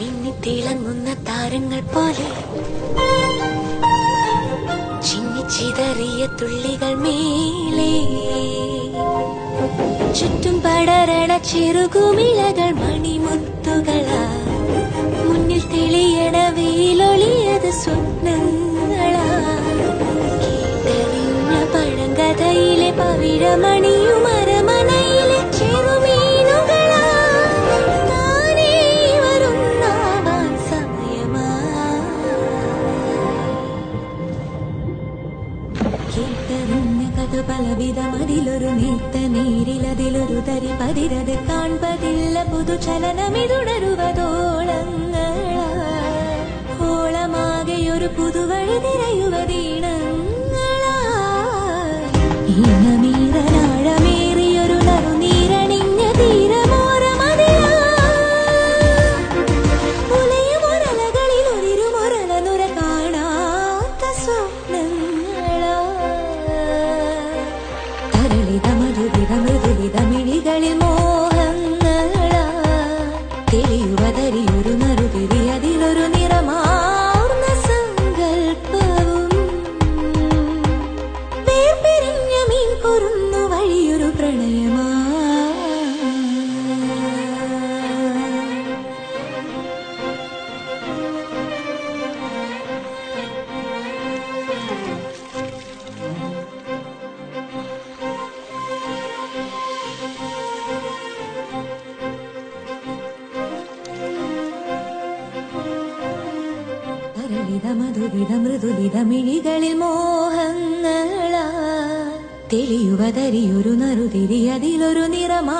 മിന്നിത്തിളങ്ങുന്ന താരങ്ങൾ പോലെ ചിന്നിച്ചിതറിയ തുള്ളികൾ മേലേ ചുറ്റും പടരണ ചെറുകുമിളകൾ മണിമുത്തുകളാ മുന്നിൽ തെളിയണ വെയിലൊളിയത് സ്വപ്നങ്ങളാ കേട്ടറിഞ്ഞ പഴങ്കഥയിലെ പവിഴമണിയും അരമനയിലെ ചെറുമീനുകളാ താനേ വരുന്നാവാൻ സമയമാ കേട്ടറിഞ്ഞ കഥ പലവിധം അതിലൊരു നീത്ത നീരിലതിലൊരു തരി പതിരത് കാൺപതില്ല പുതുചലനമിതുണരുവതോളങ്ങളാ ഓളമാകെയൊരു പുതുവഴി തിരയുവതീണങ്ങളാ ഈണമീറനാഴമേറിയൊരു നറുനീരണിഞ്ഞ തീരമോരമതിലാ ഉലയുമൊരലകളിൽ ഒരിരുമൊരലനുര കാണാത്ത സ്വപ്നങ്ങളാ തരളിത മധുരിത മൃദുലിത മിഴികളിൽ മോഹങ്ങളാ തെളിയുവതരിയൊരു നറുതിരി അതിലൊരു നിറമാർന്ന സങ്കൽപ്പവും വേർപിരിഞ്ഞ മീൻ പൊരുന്നു വഴിയൊരു പ്രണയമാ തരളിത മധുരിത മൃദുലിത മിഴികളിൽ മോഹങ്ങളാ തെളിയുവതരിയൊരു നറുതിരി അതിലൊരു നിറമാ